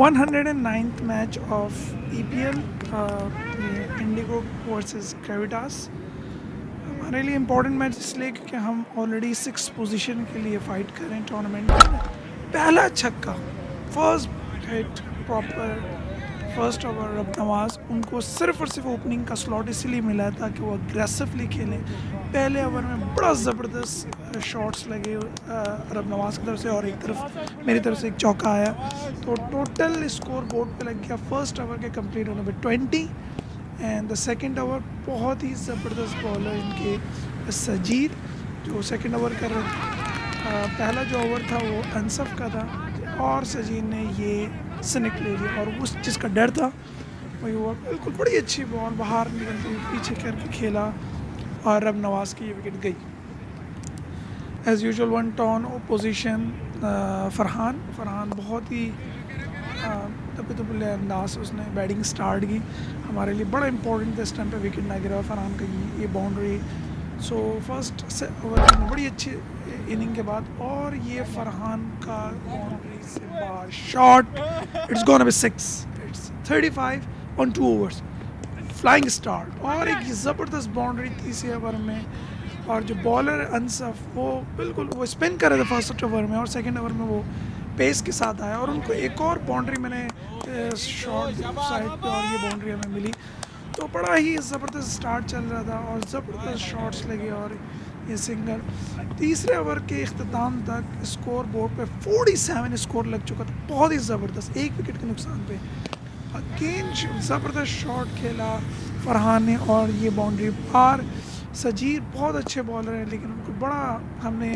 109th match of EPL Indigo versus Gravitas. हमारे लिए important match इसलिए क्योंकि हम ऑलरेडी 6 पोजीशन के लिए फ़ाइट कर रहे हैं टूर्नामेंट में। पहला छक्का, first hit, proper first over रब नवाज, उनको सिर्फ और सिर्फ ओपनिंग का स्लॉट इसीलिए मिला है ताकि वो अग्रेसिवली खेलें। पहले ओवर में बड़ा ज़बरदस्त शॉट्स लगे रब नवाज की तरफ से और एक तरफ मेरी तरफ से एक चौका आया, तो टोटल स्कोर बोर्ड पे लग गया फर्स्ट ओवर के कंप्लीट होने पे 20 एंड द सेकंड ओवर बहुत ही ज़बरदस्त बॉलर इनके सजीर जो सेकंड ओवर कर रहे थे। पहला जो ओवर था वो अनसफ का था और सजीर ने ये स्निक ले लिया और उस जिसका डर था वही हुआ। बिल्कुल बड़ी अच्छी बॉल बाहर निकलती पीछे करके खेला और रब नवाज की ये विकेट गई। As usual one down position Farhan बहुत ही तब तो अंदाज उसने बैटिंग स्टार्ट की। हमारे लिए बड़ा इंपॉर्टेंट था इस टाइम पे विकेट ना गिरा फरहान का ये बाउंड्री। सो फर्स्ट ओवर में बड़ी अच्छी इनिंग के बाद और ये फरहान का बाउंड्री से बाहर shot, it's gonna be 6, it's 35 on 2 overs, flying start और एक ज़बरदस्त बाउंड्री तीसरे ओवर में। और जो बॉलर अनसफ वो बिल्कुल वो स्पिन कर रहे थे फर्स्ट ओवर में और सेकंड ओवर में वो पेस के साथ आया और उनको एक और बाउंड्री मैंने शॉट साइड पे और ये बाउंड्री हमें मिली। तो बड़ा ही ज़बरदस्त स्टार्ट चल रहा था और ज़बरदस्त शॉट्स लगे और ये सिंगल। तीसरे ओवर के इख्तिताम तक स्कोर बोर्ड पे 47 स्कोर लग चुका था, बहुत ही ज़बरदस्त, एक विकेट के नुकसान पे। अगेन ज़बरदस्त शॉट खेला फरहान ने और ये बाउंड्री पार। सजीर बहुत अच्छे बॉलर हैं लेकिन उनको बड़ा हमने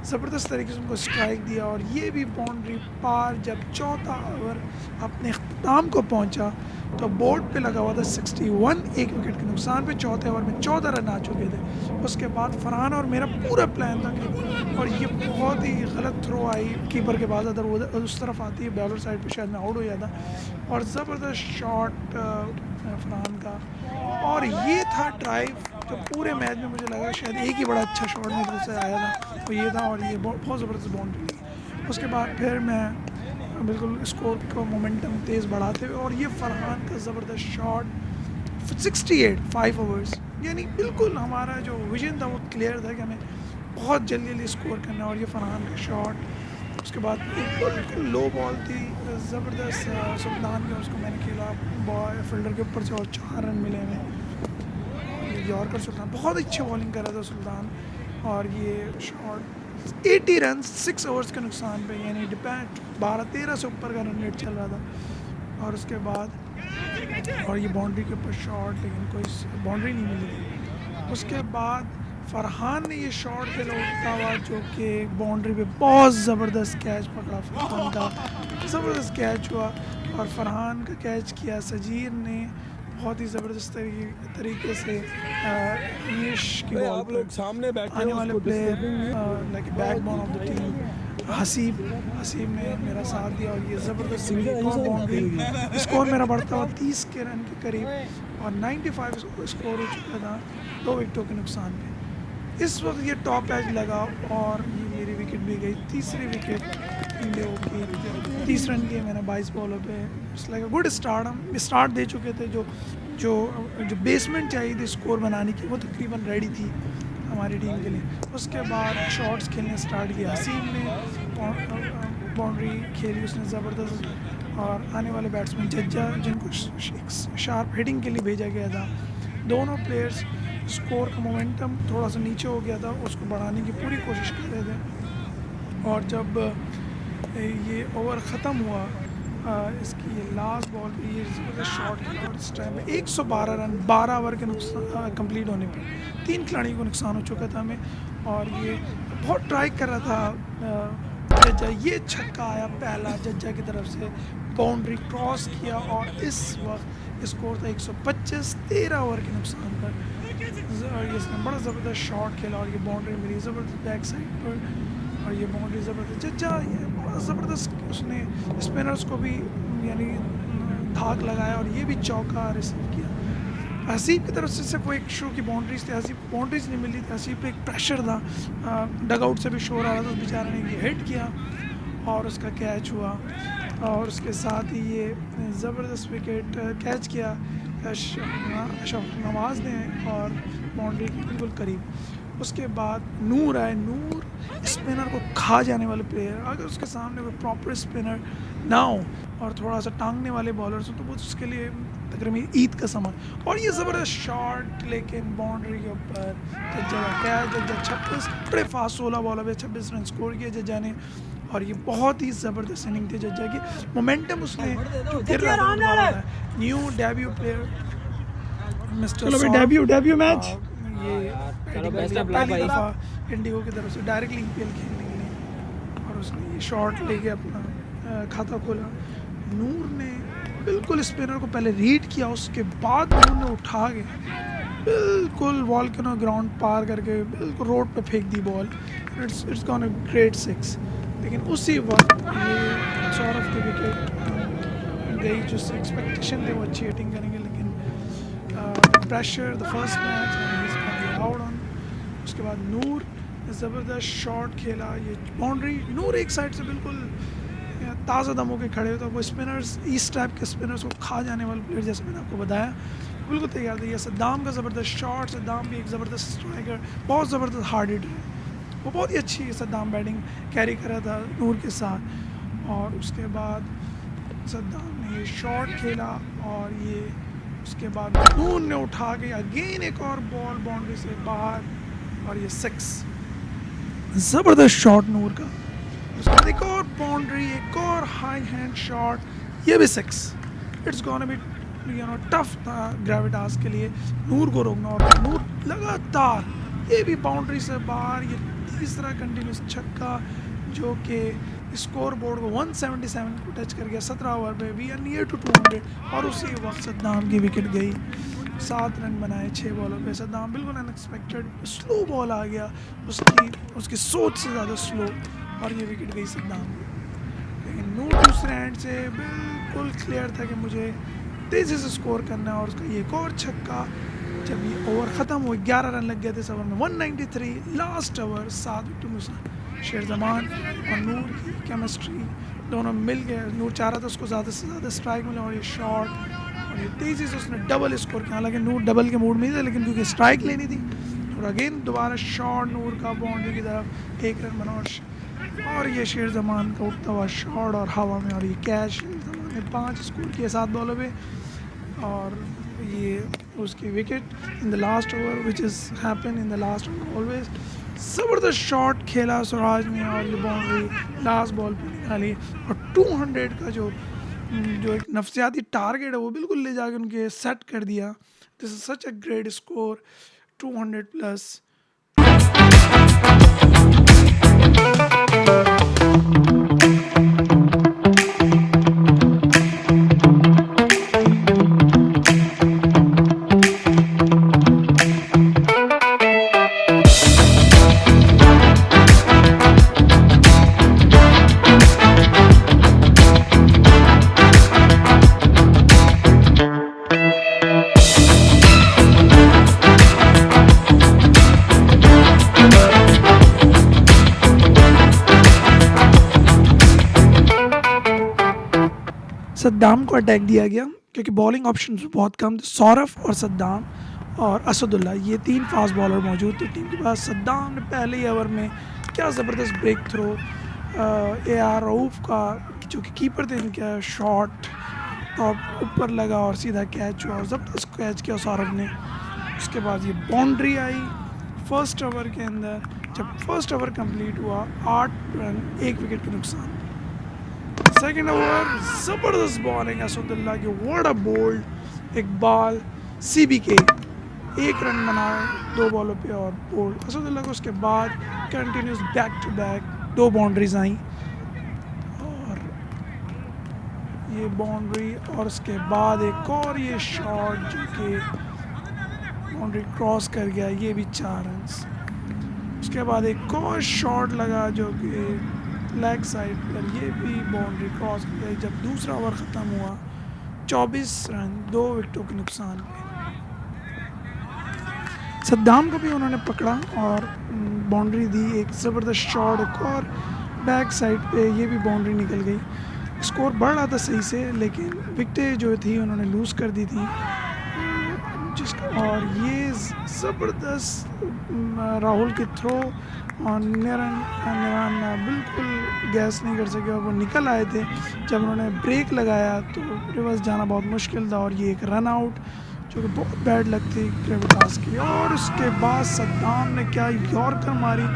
ज़बरदस्त तरीके से उनको स्ट्राइक दिया और ये भी बाउंड्री पार। जब चौथा ओवर अपने इख्तिताम को पहुंचा तो बोर्ड पे लगा हुआ था 61, एक विकेट के नुकसान पे। चौथे ओवर में 14 रन आ चुके थे। उसके बाद फरहान और मेरा पूरा प्लान था कि और ये बहुत ही गलत थ्रो आई कीपर के बाद, अगर वो उस तरफ आती है बॉलर साइड पे शायद मैं आउट हो जाता। और ज़बरदस्त शॉट फरहान का और ये था ड्राइव जो पूरे मैच में मुझे लगा शायद एक ही बड़ा अच्छा शॉट मेरी तरफ से आया था, तो ये था और ये बहुत ज़बरदस्त बाउंड्री थी। उसके बाद फिर मैं बिल्कुल स्कोर का मोमेंटम तेज़ बढ़ाते हुए और ये फरहान का ज़बरदस्त शॉट 68 5 ओवर्स, यानी बिल्कुल हमारा जो विजन था वो क्लियर था कि हमें बहुत जल्दी जल्दी स्कोर करना। और ये फरहान का शॉट, उसके बाद एक बिल्कुल लो बॉल थी ज़बरदस्त सुल्तान की, उसको मैंने खेला बॉल फील्डर के ऊपर से और 4 रन मिले हमें। यॉर्कर सुल्तान बहुत अच्छी बॉलिंग कर रहा था सुल्तान और ये शॉट 80 रन 6 ओवर्स के नुकसान पे, यानी डिपेंड 12-13 से ऊपर का रन रेट चल रहा था। और उसके बाद और ये बाउंड्री के ऊपर शॉट, लेकिन कोई बाउंड्री नहीं मिली थी। उसके बाद फरहान ने ये शॉट खेला उठता हुआ जो कि बाउंड्री पे बहुत ज़बरदस्त कैच पकड़ा फरहान का, ज़बरदस्त कैच हुआ और फरहान का कैच किया सजीर ने बहुत ही ज़बरदस्त तरीके से नीश की बॉल पर। सामने आने वाले player like backbone of the team Haseeb ने मेरा साथ दिया और ये ज़बरदस्त बाउंड्री। स्कोर मेरा बढ़ता हुआ 30 के रन के करीब और 95 स्कोर हो चुका था 2 विकेटों के नुकसान पे। इस वक्त ये टॉप एज लगा और ये मेरी विकेट भी गई, तीसरी विकेट इंडिया की 30 रन की मैंने 22 बॉलों पे। इट्स लाइक गुड स्टार्ट, हम स्टार्ट दे चुके थे। जो बेसमेंट चाहिए थी स्कोर बनाने की वो तकरीबन रेडी थी हमारी टीम के लिए। उसके बाद शॉट्स खेलने स्टार्ट किया, हसीब ने बाउंड्री खेली उसने ज़बरदस्त और आने वाले बैट्समैन जज्जा जिनको शार्प हिटिंग के लिए भेजा गया था, दोनों प्लेयर्स स्कोर का मोमेंटम थोड़ा सा नीचे हो गया था, उसको बढ़ाने की पूरी कोशिश कर रहे थे। और जब ये ओवर ख़त्म हुआ इसकी ये लास्ट बॉल पे ये ज़बरदस्त शॉट किया और इस टाइम में 112 रन 12 ओवर के नुकसान कंप्लीट होने पे 3 खिलाड़ियों को नुकसान हो चुका था हमें। और ये बहुत ट्राई कर रहा था जज्जा, ये छक्का आया पहला जज्जा की तरफ से, बाउंड्री क्रॉस किया और इस वक्त स्कोर था 125 13 ओवर के नुकसान पर। और ये इसने बड़ा ज़बरदस्त शॉट खेला और ये बाउंड्री मिली ज़बरदस्त बैक साइड पर, और ये बाउंड्री ज़बरदस्त जज्जा, ये बड़ा ज़बरदस्त उसने स्पिनर्स को भी यानी धाक लगाया और ये भी चौका रिसीव किया। हसीब की तरफ से सिर्फ वो एक शो की बाउंड्रीज थी, हसीब बाउंड्रीज नहीं मिली थी, हसीब पे एक प्रेशर था, डगआउट से भी शोर आ रहा था, उस बेचारे ने ये हिट किया और उसका कैच हुआ। और उसके साथ ही ये ज़बरदस्त विकेट कैच किया अशरफ नवाज ने और बाउंड्री के बिल्कुल करीब। उसके बाद नूर आए, नूर स्पिनर को खा जाने वाले प्लेयर, अगर उसके सामने कोई प्रॉपर स्पिनर ना हो और थोड़ा सा टांगने वाले बॉलर्स हो तो वो उसके लिए तकरीबन ईद का सामान। और ये ज़बरदस्त शॉट लेकिन बाउंड्री के ऊपर जज्जा का कैच, जज्जा 26 बड़े फास्ट 16 बॉलों पे 26 रन स्कोर किए जज्जा ने। और ये बहुत ही ज़बरदस्त इनिंग थी जज्जा की, मोमेंटम उसने गिर रहा था। New debut player mister debut match, ये पहली दफ़ा इंडिगो की तरफ से डायरेक्टली ईपीएल खेलने के लिए, और उसने ये शॉट लेके अपना खाता खोला। नूर ने बिल्कुल स्पिनर को पहले रीड किया, उसके बाद नूर ने उठा के बिल्कुल वॉल्केनो ग्राउंड पार करके बिल्कुल रोड पे फेंक the ball. It's gone a great 6। लेकिन उसी वक्त ये सौरभ की विकेट गई, जो एक्सपेक्टेशन थे वो अच्छी हिटिंग करेंगे, लेकिन pressure the first match out on. उसके बाद नूर ज़बरदस्त शॉट खेला, ये बाउंड्री, नूर एक साइड से बिल्कुल ताज़ा दम होकर खड़े होते, वो स्पिनर्स इस टाइप के स्पिनर्स को खा जाने वाले प्लेयर जैसे मैंने आपको बताया बिल्कुल तैयार थे। ये सद्दाम का ज़बरदस्त शॉट, सद्दाम भी एक ज़बरदस्त स्ट्राइकर, बहुत ज़बरदस्त हार्ड हिटर है, वो बहुत ही अच्छी सद्दाम बैटिंग कैरी कर रहा था नूर के साथ। और उसके बाद सद्दाम ने ये शॉट खेला और ये उसके बाद नूर ने उठा के अगेन एक और बॉल बाउंड्री से बाहर, और ये 6 ज़बरदस्त शॉट नूर का। उसके बाद एक और बाउंड्री, एक और हाई हैंड शॉट, ये भी 6। इट्स गोना बी टफ था ग्रेविटास के लिए नूर को रोकना, और नूर लगातार ये भी बाउंड्री से बाहर, ये तीसरा कंटिन्यूस छक्का जो कि स्कोर बोर्ड को 177 को टच कर गया 17 ओवर पे। वी आर नियर टू 200, और उसी वक्त सद्दाम की विकेट गई। 7 रन बनाए 6 बॉलों पे। सद्दाम बिल्कुल अनएक्सपेक्टेड स्लो बॉल आ गया उसकी सोच से ज़्यादा स्लो, और ये विकेट गई सद्दाम की। लेकिन नूर दूसरे हैंड से बिल्कुल क्लियर था कि मुझे तेज़ी से स्कोर करना है, और उसका ये एक और छक्का। जब ये ओवर ख़त्म हुए 11 रन लग गए थे इस ओवर में, 193 लास्ट ओवर, 7 विकेट नुकसान। शेर जमान और नूर की केमिस्ट्री दोनों मिल गए। नूर चाह रहा था उसको ज़्यादा से ज़्यादा स्ट्राइक मिले, और ये शॉट और ये तेज़ी से उसने डबल स्कोर किया। हालांकि नूर डबल के मूड में ही था, लेकिन क्योंकि स्ट्राइक लेनी थी, और अगेन दोबारा शॉट नूर का बाउंड्री की तरफ, 1 रन बना। और ये शेर जमान का उठता हुआ शॉट और हवा में, और ये कैच शेर जमान ने 5 स्कोर किए 7 बॉलों पे, और ये उसकी wicket in the last over, which is happen in the last over always. ज़बरदस्त शॉट खेला स्वराज ने, और ये बाउंड्री लास्ट बॉल पे निकाली, और 200 का जो एक नफसियाती टारगेट है वो बिल्कुल ले जाके उनके सेट कर दिया। This is such a great score, 200 plus. Saddam को अटैक दिया गया क्योंकि बॉलिंग ऑप्शन बहुत कम थे। सौरभ और सद्दाम और असदुल्ला, ये 3 फास्ट बॉलर मौजूद थे टीम के पास। सद्दाम ने पहले ही ओवर में क्या ज़बरदस्त ब्रेक थ्रो, AR रऊफ़ का जो कि कीपर थे इनका शॉट टॉप ऊपर लगा और सीधा कैच हुआ, ज़बरदस्त कैच किया सौरभ ने। उसके बाद ये बाउंड्री आई फर्स्ट ओवर के अंदर। जब फर्स्ट ओवर कंप्लीट हुआ 8 रन 1 विकेट के नुकसान। सेकेंड ओवर ज़बरदस्त बॉलिंग असदुल्ला की, what a bold Iqbal CBK, 1 run बनाए 2 बॉलों पे और बोल्ड असदुल्ला को। उसके बाद continuous back to back 2 boundaries आई, ये बाउंड्री और उसके बाद एक और ये शॉट जो कि बाउंड्री क्रॉस कर गया, ये भी 4 रन्स। उसके बाद एक और शॉट लगा जो कि लेग साइड पर, ये भी बाउंड्री क्रॉस कर गई। जब दूसरा ओवर ख़त्म हुआ 24 रन 2 विकेटों के नुकसान पे। सद्दाम को भी उन्होंने पकड़ा और बाउंड्री दी। एक ज़बरदस्त शॉट एक और बैक साइड पे, ये भी बाउंड्री निकल गई। स्कोर बढ़ रहा था सही से, लेकिन विकेटें जो थी उन्होंने लूज़ कर दी थी जिसका। और ये ज़बरदस्त राहुल के थ्रो और निरान बिल्कुल गैस नहीं कर सके और वो निकल आए थे। जब उन्होंने ब्रेक लगाया तो रिवर्स जाना बहुत मुश्किल था और ये एक रन आउट जो कि बहुत बैड लगती ग्रेविटास की। और उसके बाद सद्दाम ने क्या यॉर्कर मारी,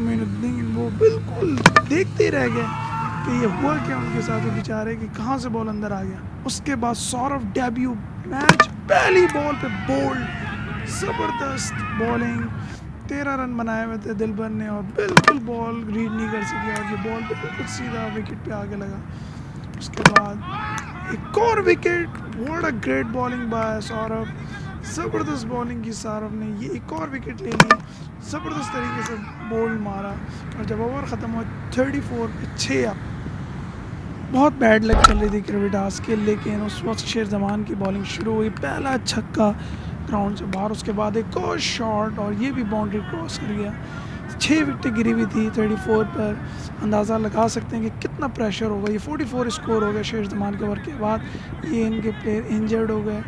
मोइनुद्दीन वो बिल्कुल देखते ही रह गए कि ये हुआ क्या उनके साथ, वो बेचारे कि कहाँ से बॉल अंदर आ गया। उसके बाद सौरव डेब्यू मैच पहली बॉल पे बोल्ड, ज़बरदस्त बॉलिंग। 13 रन बनाए हुए थे दिलबर ने और बिल्कुल बॉल रीड नहीं कर सके और ये बॉल बिल्कुल सीधा विकेट पे आगे लगा। उसके बाद एक और wicket, what a great bowling by Saurav, ज़बरदस्त बॉलिंग की सौरव ने, ये एक और विकेट ले ली, ज़बरदस्त तरीके से बोल्ड मारा। और जब ओवर ख़त्म हुआ 34 पे 6 अप। बहुत बैड लग चल रही थी ग्रेविटास के, लेकिन उस वक्त शेर जमान की बॉलिंग शुरू हुई, पहला छक्का ग्राउंड से बाहर। उसके बाद एक और शॉट और ये भी बाउंड्री क्रॉस कर गया। 6 विकेटें गिरी हुई थी 34 पर। अंदाज़ा लगा सकते हैं कि कितना प्रेशर होगा। ये 44 स्कोर हो गया शेर जमान के ओवर के बाद। ये इनके प्लेयर इंजर्ड हो गए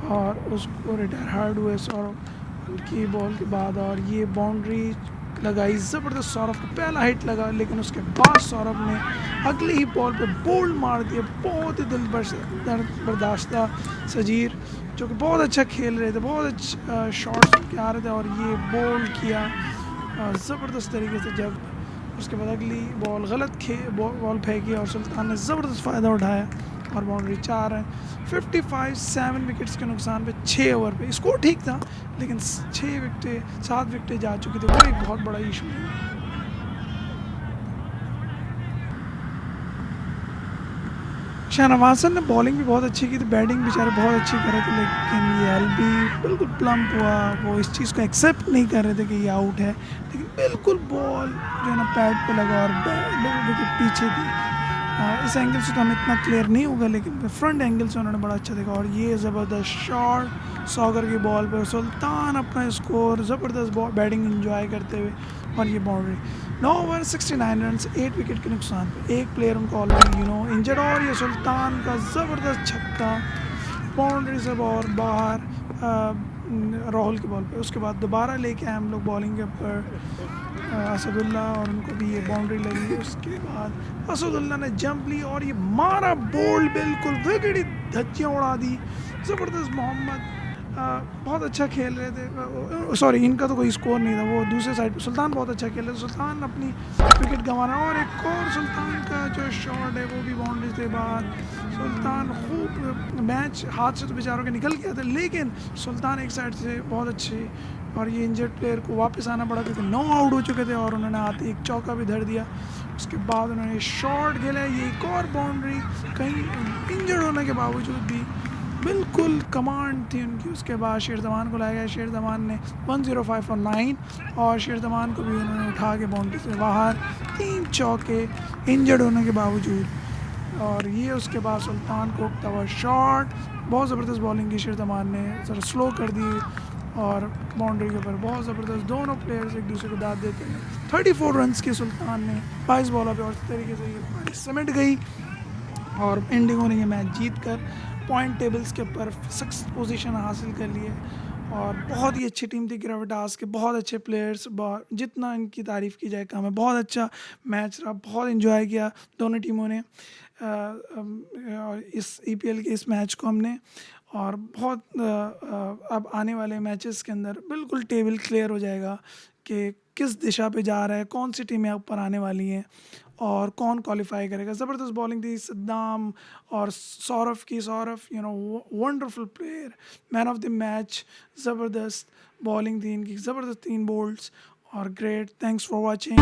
और उसको रिटायर हार्ड हुए सौरव उनकी बॉल के बाद। और ये बाउंड्री लगाई, ज़बरदस्त सौरव को पहला हिट लगा, लेकिन उसके बाद सौरव ने अगली ही बॉल पे बोल्ड मार दिया। बहुत ही दिल बर्दाश्ता सजीर जो कि बहुत अच्छा खेल रहे थे, बहुत अच्छा शॉट्स के आ रहे थे और ये बोल्ड किया ज़बरदस्त तरीके से। जब उसके बाद अगली बॉल गलत बॉल फेंकी और सुल्तान ने ज़बरदस्त फ़ायदा उठाया और बाउंड्री 4 है। 55 7 विकेट्स के नुकसान पे 6 ओवर पे। स्कोर ठीक था, लेकिन 7 विकेटें जा चुकी थी, वो एक बहुत बड़ा इशू है। शाहनवाज ने बॉलिंग भी बहुत अच्छी की थी, बैटिंग बेचारे बहुत अच्छी कर रहे थे, लेकिन ये एलबी बिल्कुल प्लम्प हुआ। वो इस चीज़ को एक्सेप्ट नहीं कर रहे थे कि ये आउट है, लेकिन बिल्कुल बॉल जो है ना पैड पे लगा और विकेट पीछे थी। इस एंगल से तो हमें इतना क्लियर नहीं होगा, लेकिन फ्रंट एंगल से उन्होंने बड़ा अच्छा देखा। और ये ज़बरदस्त शॉट सॉगर की बॉल पे, सुल्तान अपना स्कोर ज़बरदस्त बैटिंग इंजॉय करते हुए और ये बाउंड्री। 9 ओवर 69 रन 8 विकेट के नुकसान पे। एक प्लेयर उनको ऑलरेडी इंजर्ड और ये सुल्तान का ज़बरदस्त छक्का बाउंड्री से और बाहर राहुल की बॉल पे। उसके बाद दोबारा लेके आए हम लोग बॉलिंग के ऊपर असदुल्ला और उनको भी ये बाउंड्री लगी। उसके बाद असदुल्ला ने जंप ली और ये मारा बोल्ड, बिल्कुल विकेट ही धज्जियाँ उड़ा दी। ज़बरदस्त मोहम्मद बहुत अच्छा खेल रहे थे। सॉरी, इनका तो कोई स्कोर नहीं था, वो दूसरे साइड पे सुल्तान बहुत अच्छा खेल रहे थे। सुल्तान अपनी विकेट गंवाना और एक और सुल्तान का जो शॉट है वो भी बाउंड्री से बाहर। सुल्तान खूब मैच हाथ से तो बेचारों के निकल गया था, लेकिन सुल्तान एक साइड से बहुत अच्छी। और ये इंजर्ड प्लेयर को वापस आना पड़ा क्योंकि 9 आउट हो चुके थे और उन्होंने आते एक चौका भी धर दिया। उसके बाद उन्होंने शॉट खेला, ये एक और बाउंड्री, कहीं इंजर्ड होने के बावजूद भी बिल्कुल कमांड थी उनकी। उसके बाद शेर जमान को लाया गया, शेर जमान ने 105 और 9 और शेर जमान को भी उन्होंने उठा के बाउंड्री से बाहर 3 चौके इंजर्ड होने के बावजूद। और ये उसके बाद सुल्तान को उगता हुआ शॉट, बहुत ज़बरदस्त बॉलिंग की शेर जमान ने, ज़रा स्लो कर दी और बाउंड्री के ऊपर बहुत ज़बरदस्त दोनों प्लेयर्स एक दूसरे को दाद देते हैं। 34 रन्स की सुल्तान ने 22 बॉलों पे और इस तरीके से ये पारी समेट गई और इंडिगो ने ये मैच जीत कर पॉइंट टेबल्स के ऊपर 6th पोजीशन हासिल कर लिए। और बहुत ही अच्छी टीम थी ग्रेविटास के, बहुत अच्छे प्लेयर्स, जितना इनकी तारीफ़ की जाए कम है। बहुत अच्छा मैच रहा, बहुत इन्जॉय किया दोनों टीमों ने और इस EPL के इस मैच को हमने। और बहुत अब आने वाले मैचेस के अंदर बिल्कुल टेबल क्लियर हो जाएगा कि किस दिशा पे जा रहा है, कौन सी टीमें ऊपर आने वाली हैं और कौन क्वालिफाई करेगा। ज़बरदस्त बॉलिंग थी सद्दाम और सौरव की। Saurav wonderful player, man of the match. ज़बरदस्त बॉलिंग थी इनकी, ज़बरदस्त 3 बोल्ड्स और ग्रेट। Thanks for watching.